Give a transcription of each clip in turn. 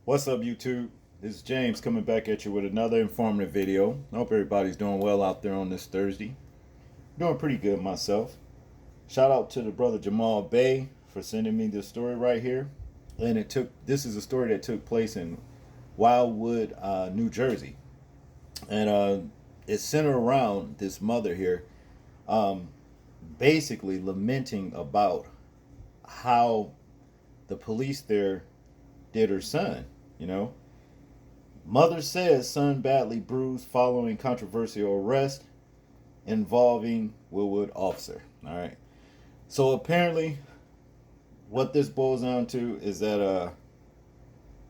What's up, YouTube? This is James coming back at you with another informative video. I hope everybody's doing well out there on this Thursday. Doing pretty good myself. Shout out to the brother Jamal Bay for sending me this story right here. And this is a story that took place in Wildwood, New Jersey. And it's centered around this mother here, basically lamenting about how the police there did her son. Mother says son badly bruised following controversial arrest involving Wildwood officer. All right. So apparently, what this boils down to is that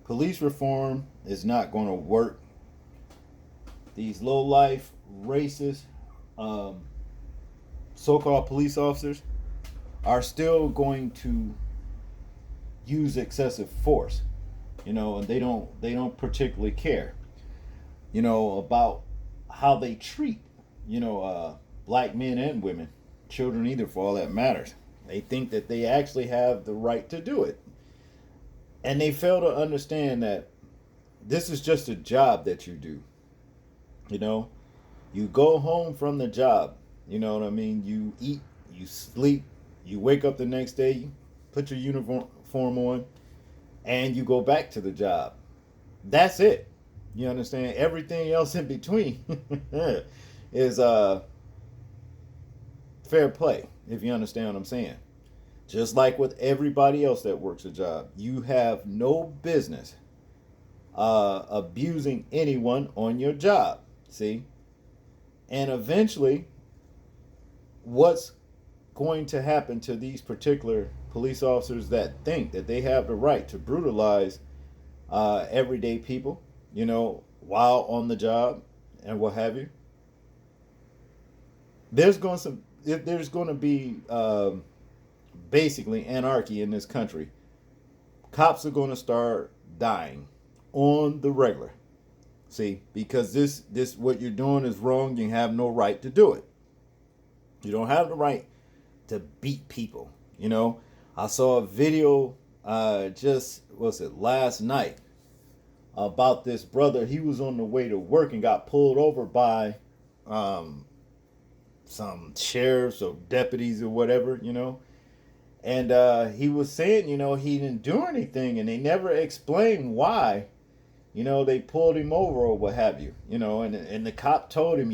police reform is not going to work. These low-life, racist, so-called police officers are still going to use excessive force. And they don't particularly care, about how they treat, black men and women, children either, for all that matters. They think that they actually have the right to do it. And they fail to understand that this is just a job that you do. You go home from the job, you know what I mean? You eat, you sleep, you wake up the next day, you put your uniform on, and you go back to the job. That's it. You understand? Everything else in between is fair play, if you understand what I'm saying. Just like with everybody else that works a job, you have no business abusing anyone on your job. See? And eventually, what's going to happen to these particular police officers that think that they have the right to brutalize everyday people, while on the job and what have you? There's going to be basically anarchy in this country. Cops are going to start dying on the regular. See, because this what you're doing is wrong. You have no right to do it. You don't have the right to beat people. I saw a video last night about this brother. He was on the way to work and got pulled over by some sheriffs or deputies or whatever, and he was saying, he didn't do anything, and they never explained why, they pulled him over or what have you, and the cop told him,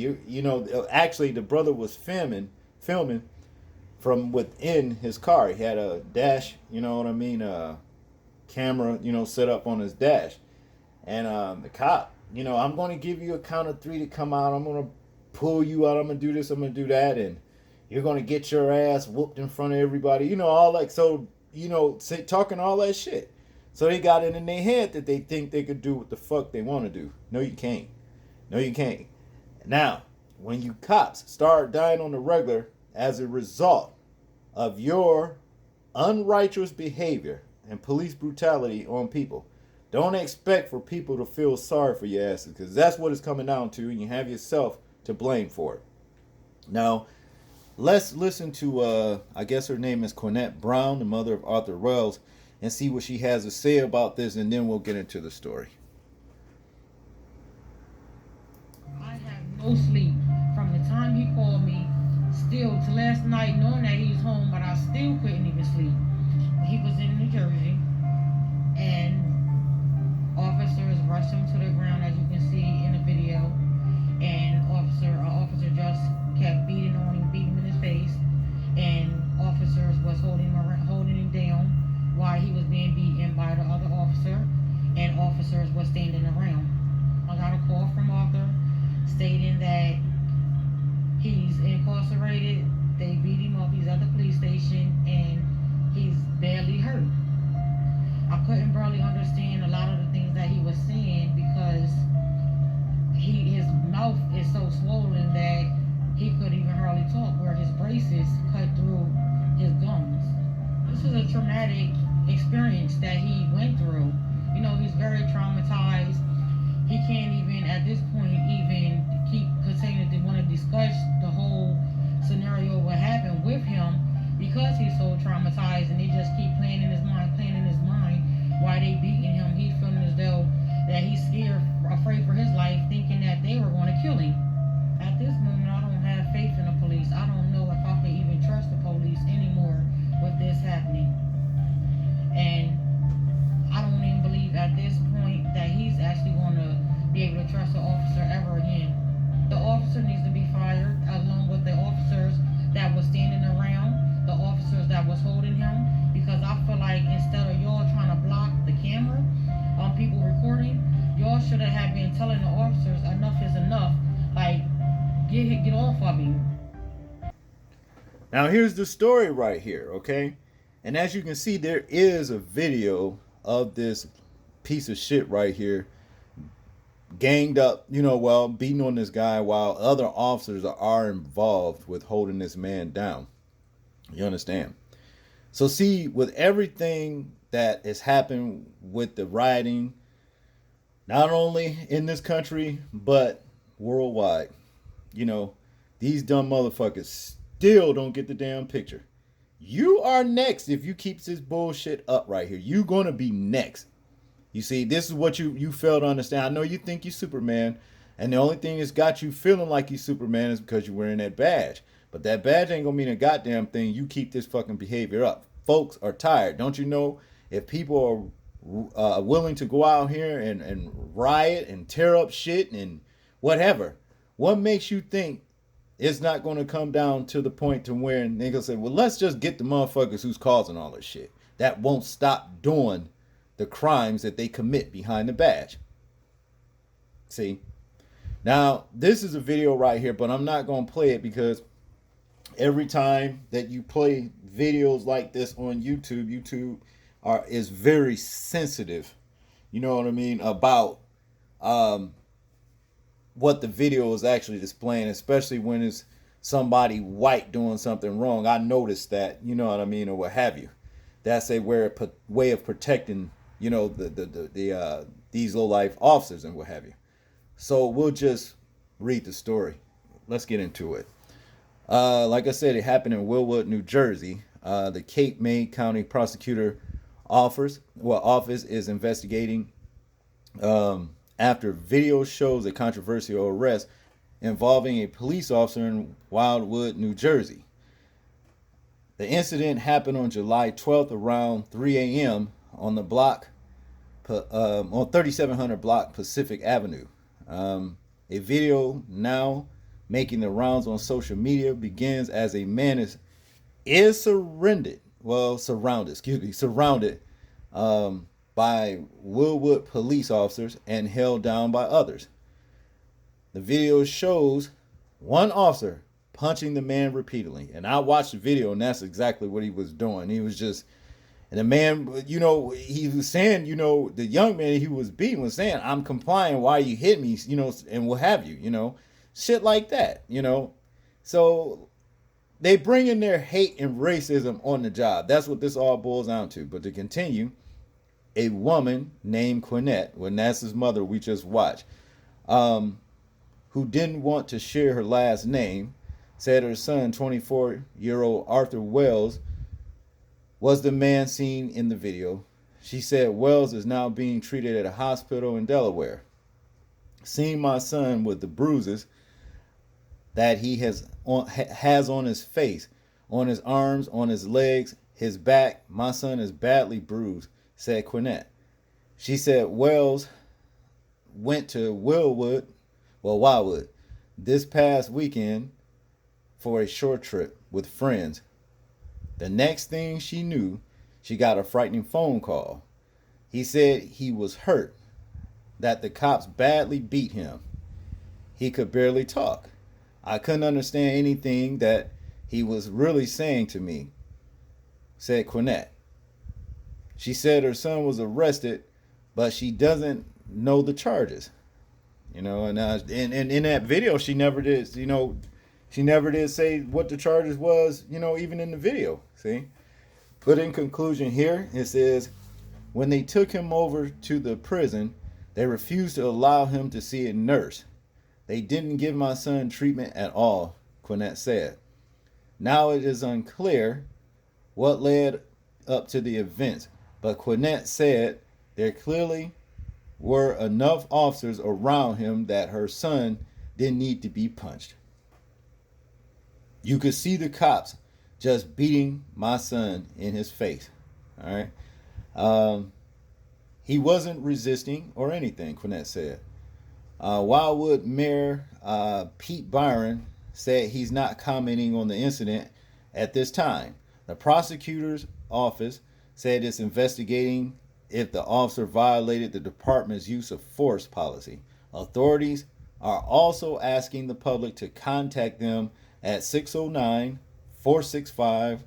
actually the brother was filming from within his car. He had a dash, camera, set up on his dash. And the cop, I'm going to give you a count of 3 to come out. I'm going to pull you out. I'm going to do this. I'm going to do that. And you're going to get your ass whooped in front of everybody. All like, so, talking all that shit. So they got it in their head that they think they could do what the fuck they want to do. No, you can't. No, you can't. Now, when you cops start dying on the regular as a result of your unrighteous behavior and police brutality on people, don't expect for people to feel sorry for your asses, because that's what it's coming down to, and you have yourself to blame for it. Now, let's listen to, I guess her name is Cornette Brown, the mother of Autur Wells, and see what she has to say about this, and then we'll get into the story. I have no sleep from the time he called me still to last night, knowing that he was home, but I still couldn't even sleep. He was in New Jersey, and officers rushed him to the ground, as you can see in the video, and officer just kept beating him in his face, and officers was holding him down while he was being beaten by the other officer, and officers was standing around. I got a call from Author stating that he's incarcerated. They beat him up. He's at the police station and he's badly hurt. I couldn't barely understand a lot of the things that he was saying because his mouth is so swollen that he couldn't even hardly talk, where his braces cut through his gums. This is a traumatic experience that he went through. He's very traumatized. He can't even, at this point, even continue to want to discuss the whole scenario, what happened with him, because he's so traumatized, and they just keep playing in his mind why they beating him officer needs to be fired, along with the officers that was standing around, the officers that was holding him. Because I feel like instead of y'all trying to block the camera on people recording, y'all should have been telling the officers enough is enough. Like, get off of him. Now here's the story right here, okay? And as you can see, there is a video of this piece of shit right here ganged up, well, beating on this guy while other officers are involved with holding this man down. You understand? So see, with everything that has happened with the rioting, not only in this country, but worldwide, these dumb motherfuckers still don't get the damn picture. You are next if you keep this bullshit up right here. You gonna be next. You see, this is what you fail to understand. I know you think you're Superman, and the only thing that's got you feeling like you're Superman is because you're wearing that badge. But that badge ain't gonna mean a goddamn thing. You keep this fucking behavior up. Folks are tired. Don't you know if people are willing to go out here and riot and tear up shit and whatever, what makes you think it's not going to come down to the point to where niggas say, well, let's just get the motherfuckers who's causing all this shit. That won't stop doing the crimes that they commit behind the badge. See? Now, this is a video right here, but I'm not going to play it because every time that you play videos like this on YouTube is very sensitive, you know what I mean, about what the video is actually displaying, especially when it's somebody white doing something wrong. I noticed that, you know what I mean, or what have you. That's a way of protecting, these low life officers and what have you. So we'll just read the story. Let's get into it. Like I said, it happened in Wildwood, New Jersey. The Cape May County Prosecutor office is investigating after video shows a controversial arrest involving a police officer in Wildwood, New Jersey. The incident happened on July 12th around 3 a.m. on the block, on 3700 block Pacific Avenue. A video now making the rounds on social media begins as a man is surrounded by Wildwood police officers and held down by others. The video shows one officer punching the man repeatedly. And I watched the video, and that's exactly what he was doing. He was just, and the man, he was saying, the young man he was beating was saying, I'm complying, why you hit me, and what have you, shit like that, So they bring in their hate and racism on the job. That's what this all boils down to. But to continue, a woman named Quinette, well, that's his mother we just watched, who didn't want to share her last name, said her son, 24-year-old Autur Wells, was the man seen in the video. She said Wells is now being treated at a hospital in Delaware. Seeing my son with the bruises that he has on his face, on his arms, on his legs, his back, my son is badly bruised, said Quinette. She said Wells went to Wildwood, this past weekend for a short trip with friends. The next thing she knew, she got a frightening phone call. He said he was hurt, that the cops badly beat him. He could barely talk. I couldn't understand anything that he was really saying to me, said Quinette. She said her son was arrested, but she doesn't know the charges. And in that video, she never did, she never did say what the charges was, even in the video, see? But in conclusion here, it says, when they took him over to the prison, they refused to allow him to see a nurse. They didn't give my son treatment at all, Quinette said. Now it is unclear what led up to the events, but Quinette said there clearly were enough officers around him that her son didn't need to be punched. You could see the cops just beating my son in his face. All right. He wasn't resisting or anything, Quinette said. Wildwood Mayor Pete Byron said he's not commenting on the incident at this time. The prosecutor's office said it's investigating if the officer violated the department's use of force policy. Authorities are also asking the public to contact them at 609 465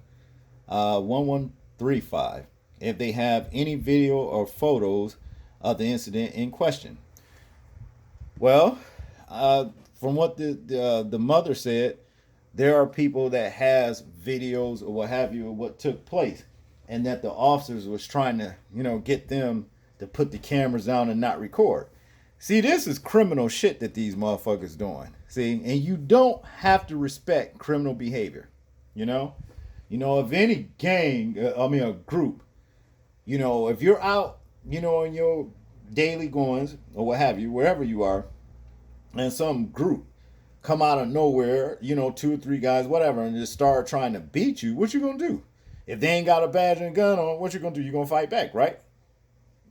1135 if they have any video or photos of the incident in question. Well, from what the mother said, there are people that has videos or what have you of what took place, and that the officers was trying to get them to put the cameras down and not record. See, this is criminal shit that these motherfuckers doing. See, and you don't have to respect criminal behavior. If any gang, a group, if you're out, in your daily goings or what have you, wherever you are, and some group come out of nowhere, 2 or 3 guys, whatever, and just start trying to beat you, what you gonna do? If they ain't got a badge and a gun on, what you gonna do? You gonna fight back, right?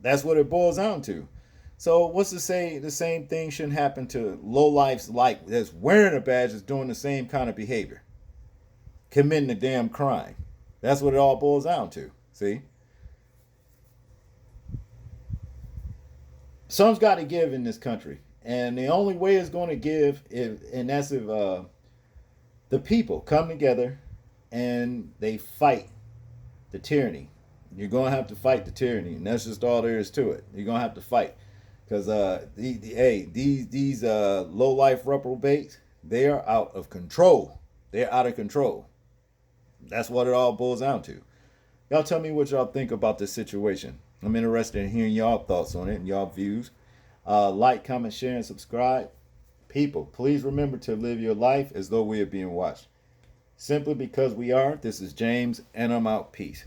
That's what it boils down to. So what's to say the same thing shouldn't happen to lowlifes like that's wearing a badge that's doing the same kind of behavior, committing a damn crime? That's what it all boils down to. See? Some's got to give in this country. And the only way it's going to give, if the people come together and they fight the tyranny. You're going to have to fight the tyranny. And that's just all there is to it. You're going to have to fight. Because these low-life reprobates, they are out of control. They're out of control. That's what it all boils down to. Y'all tell me what y'all think about this situation. I'm interested in hearing y'all thoughts on it and y'all views. Like, comment, share, and subscribe. People, please remember to live your life as though we are being watched. Simply because we are. This is James, and I'm out. Peace.